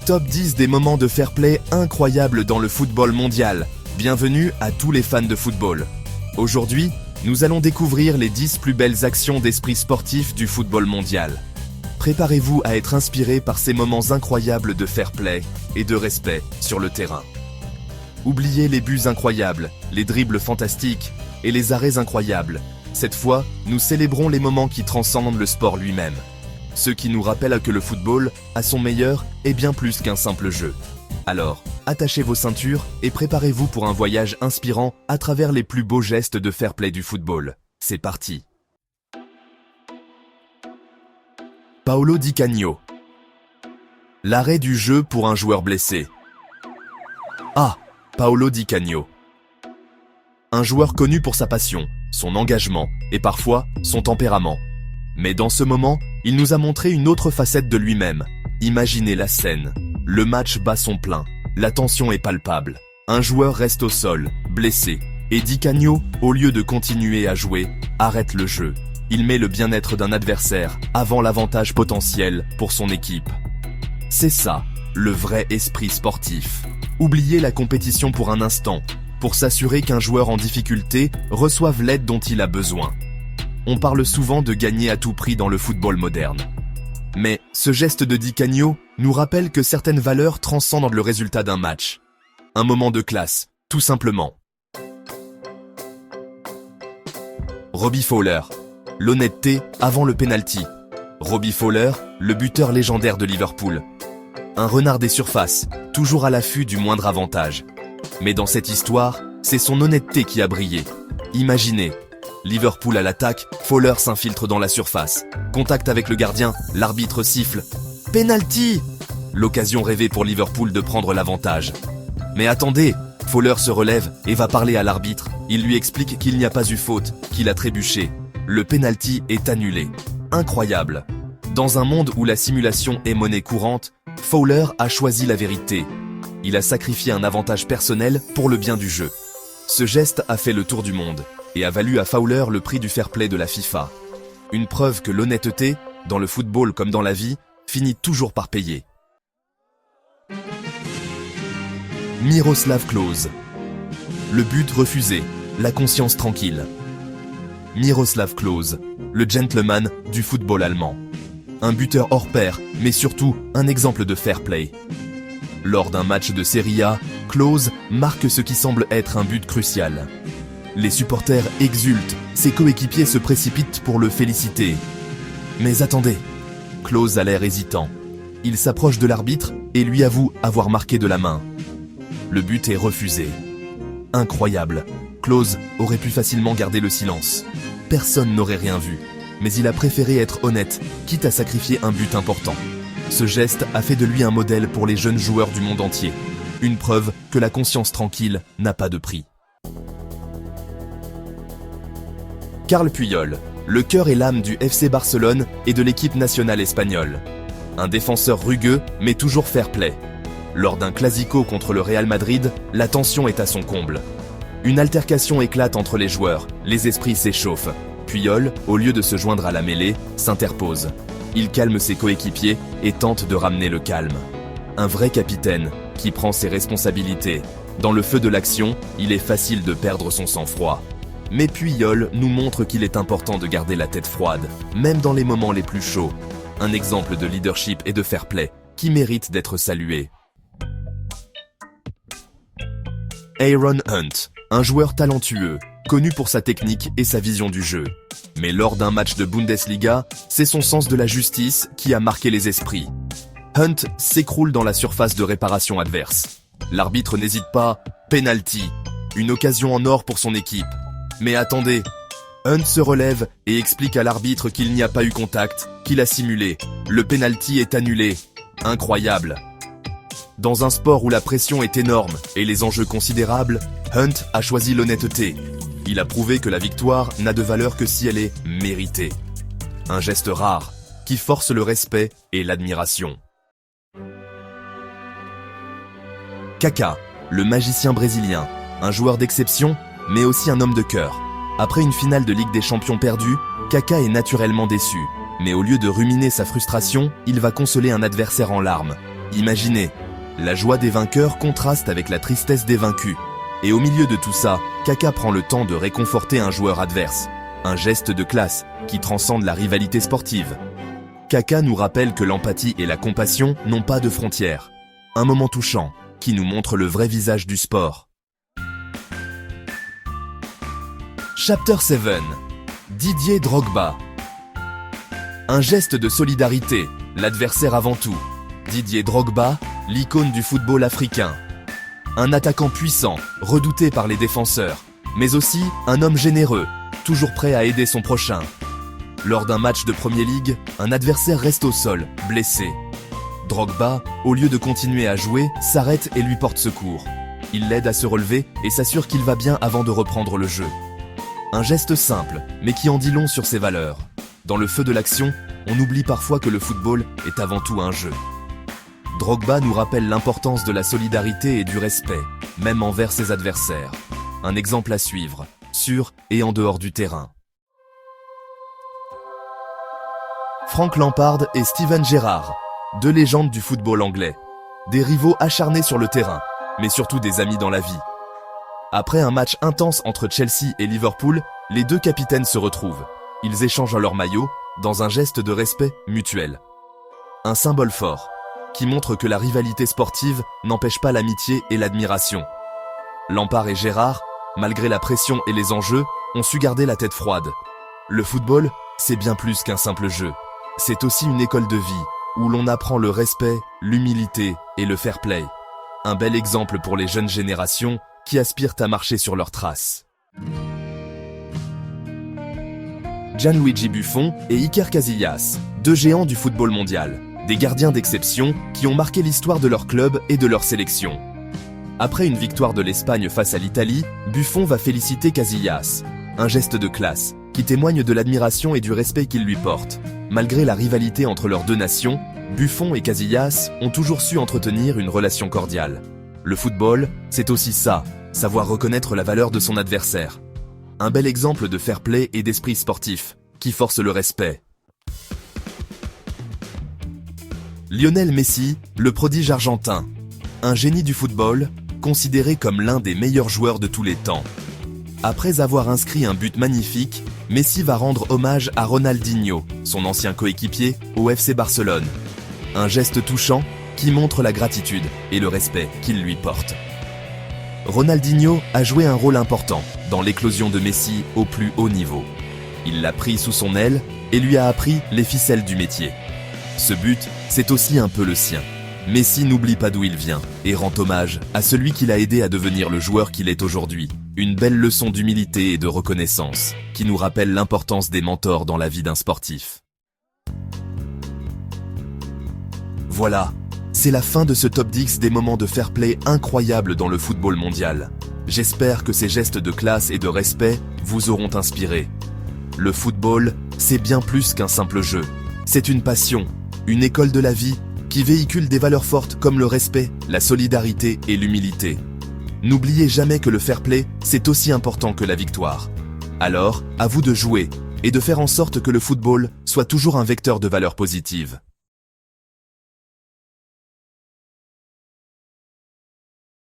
Top 10 des moments de fair play incroyables dans le football mondial. Bienvenue à tous les fans de football. Aujourd'hui, nous allons découvrir les 10 plus belles actions d'esprit sportif du football mondial. Préparez-vous à être inspiré par ces moments incroyables de fair play et de respect sur le terrain. Oubliez les buts incroyables, les dribbles fantastiques et les arrêts incroyables. Cette fois, nous célébrons les moments qui transcendent le sport lui-même. Ceux qui nous rappellent que le football, à son meilleur, est bien plus qu'un simple jeu. Alors, attachez vos ceintures et préparez-vous pour un voyage inspirant à travers les plus beaux gestes de fair play du football. C'est parti! Paolo Di Canio. L'arrêt du jeu pour un joueur blessé. Paolo Di Canio. Un joueur connu pour sa passion, son engagement et parfois son tempérament. Mais dans ce moment, il nous a montré une autre facette de lui-même. Imaginez la scène. Le match bat son plein. La tension est palpable. Un joueur reste au sol, blessé. Et Di Canio, au lieu de continuer à jouer, arrête le jeu. Il met le bien-être d'un adversaire avant l'avantage potentiel pour son équipe. C'est ça, le vrai esprit sportif. Oubliez la compétition pour un instant, pour s'assurer qu'un joueur en difficulté reçoive l'aide dont il a besoin. On parle souvent de gagner à tout prix dans le football moderne. Mais ce geste de Di Canio nous rappelle que certaines valeurs transcendent le résultat d'un match. Un moment de classe, tout simplement. Robbie Fowler. L'honnêteté avant le penalty. Robbie Fowler, le buteur légendaire de Liverpool. Un renard des surfaces, toujours à l'affût du moindre avantage. Mais dans cette histoire, c'est son honnêteté qui a brillé. Imaginez, Liverpool à l'attaque, Fowler s'infiltre dans la surface. Contact avec le gardien, l'arbitre siffle. Penalty! L'occasion rêvée pour Liverpool de prendre l'avantage. Mais attendez, Fowler se relève et va parler à l'arbitre. Il lui explique qu'il n'y a pas eu faute, qu'il a trébuché. Le penalty est annulé. Incroyable. Dans un monde où la simulation est monnaie courante, Fowler a choisi la vérité. Il a sacrifié un avantage personnel pour le bien du jeu. Ce geste a fait le tour du monde et a valu à Fowler le prix du fair play de la FIFA. Une preuve que l'honnêteté, dans le football comme dans la vie, finit toujours par payer. Miroslav Klose. Le but refusé, la conscience tranquille. Miroslav Klose, le gentleman du football allemand. Un buteur hors pair, mais surtout un exemple de fair play. Lors d'un match de Serie A, Klose marque ce qui semble être un but crucial. Les supporters exultent, ses coéquipiers se précipitent pour le féliciter. Mais attendez, Klose a l'air hésitant. Il s'approche de l'arbitre et lui avoue avoir marqué de la main. Le but est refusé. Incroyable, Klose aurait pu facilement garder le silence. Personne n'aurait rien vu, mais il a préféré être honnête, quitte à sacrifier un but important. Ce geste a fait de lui un modèle pour les jeunes joueurs du monde entier. Une preuve que la conscience tranquille n'a pas de prix. Carles Puyol, le cœur et l'âme du FC Barcelone et de l'équipe nationale espagnole. Un défenseur rugueux, mais toujours fair play. Lors d'un classico contre le Real Madrid, la tension est à son comble. Une altercation éclate entre les joueurs, les esprits s'échauffent. Puyol, au lieu de se joindre à la mêlée, s'interpose. Il calme ses coéquipiers et tente de ramener le calme. Un vrai capitaine qui prend ses responsabilités. Dans le feu de l'action, il est facile de perdre son sang-froid. Mais Puyol nous montre qu'il est important de garder la tête froide, même dans les moments les plus chauds. Un exemple de leadership et de fair play qui mérite d'être salué. Aaron Hunt, un joueur talentueux, connu pour sa technique et sa vision du jeu. Mais lors d'un match de Bundesliga, c'est son sens de la justice qui a marqué les esprits. Hunt s'écroule dans la surface de réparation adverse. L'arbitre n'hésite pas, penalty, une occasion en or pour son équipe. Mais attendez, Hunt se relève et explique à l'arbitre qu'il n'y a pas eu contact, qu'il a simulé. Le penalty est annulé. Incroyable. Dans un sport où la pression est énorme et les enjeux considérables, Hunt a choisi l'honnêteté. Il a prouvé que la victoire n'a de valeur que si elle est méritée. Un geste rare qui force le respect et l'admiration. Kaká, le magicien brésilien, un joueur d'exception, mais aussi un homme de cœur. Après une finale de Ligue des Champions perdue, Kaká est naturellement déçu. Mais au lieu de ruminer sa frustration, il va consoler un adversaire en larmes. Imaginez, la joie des vainqueurs contraste avec la tristesse des vaincus. Et au milieu de tout ça, Kaka prend le temps de réconforter un joueur adverse. Un geste de classe qui transcende la rivalité sportive. Kaka nous rappelle que l'empathie et la compassion n'ont pas de frontières. Un moment touchant qui nous montre le vrai visage du sport. Chapter 7. Didier Drogba. Un geste de solidarité, l'adversaire avant tout. Didier Drogba, l'icône du football africain. Un attaquant puissant, redouté par les défenseurs, mais aussi un homme généreux, toujours prêt à aider son prochain. Lors d'un match de Premier League, un adversaire reste au sol, blessé. Drogba, au lieu de continuer à jouer, s'arrête et lui porte secours. Il l'aide à se relever et s'assure qu'il va bien avant de reprendre le jeu. Un geste simple, mais qui en dit long sur ses valeurs. Dans le feu de l'action, on oublie parfois que le football est avant tout un jeu. Drogba nous rappelle l'importance de la solidarité et du respect, même envers ses adversaires. Un exemple à suivre, sur et en dehors du terrain. Frank Lampard et Steven Gerrard, deux légendes du football anglais. Des rivaux acharnés sur le terrain, mais surtout des amis dans la vie. Après un match intense entre Chelsea et Liverpool, les deux capitaines se retrouvent. Ils échangent leur maillot dans un geste de respect mutuel. Un symbole fort, qui montre que la rivalité sportive n'empêche pas l'amitié et l'admiration. Lampard et Gerrard, malgré la pression et les enjeux, ont su garder la tête froide. Le football, c'est bien plus qu'un simple jeu. C'est aussi une école de vie, où l'on apprend le respect, l'humilité et le fair play. Un bel exemple pour les jeunes générations qui aspirent à marcher sur leurs traces. Gianluigi Buffon et Iker Casillas, deux géants du football mondial, des gardiens d'exception qui ont marqué l'histoire de leur club et de leur sélection. Après une victoire de l'Espagne face à l'Italie, Buffon va féliciter Casillas, un geste de classe qui témoigne de l'admiration et du respect qu'il lui porte. Malgré la rivalité entre leurs deux nations, Buffon et Casillas ont toujours su entretenir une relation cordiale. Le football, c'est aussi ça, savoir reconnaître la valeur de son adversaire. Un bel exemple de fair play et d'esprit sportif, qui force le respect. Lionel Messi, le prodige argentin. Un génie du football, considéré comme l'un des meilleurs joueurs de tous les temps. Après avoir inscrit un but magnifique, Messi va rendre hommage à Ronaldinho, son ancien coéquipier, au FC Barcelone. Un geste touchant qui montre la gratitude et le respect qu'il lui porte. Ronaldinho a joué un rôle important dans l'éclosion de Messi au plus haut niveau. Il l'a pris sous son aile et lui a appris les ficelles du métier. Ce but, c'est aussi un peu le sien. Messi n'oublie pas d'où il vient et rend hommage à celui qui l'a aidé à devenir le joueur qu'il est aujourd'hui. Une belle leçon d'humilité et de reconnaissance qui nous rappelle l'importance des mentors dans la vie d'un sportif. Voilà, c'est la fin de ce top 10 des moments de fair play incroyables dans le football mondial. J'espère que ces gestes de classe et de respect vous auront inspiré. Le football, c'est bien plus qu'un simple jeu. C'est une passion, une école de la vie qui véhicule des valeurs fortes comme le respect, la solidarité et l'humilité. N'oubliez jamais que le fair play, c'est aussi important que la victoire. Alors, à vous de jouer et de faire en sorte que le football soit toujours un vecteur de valeurs positives.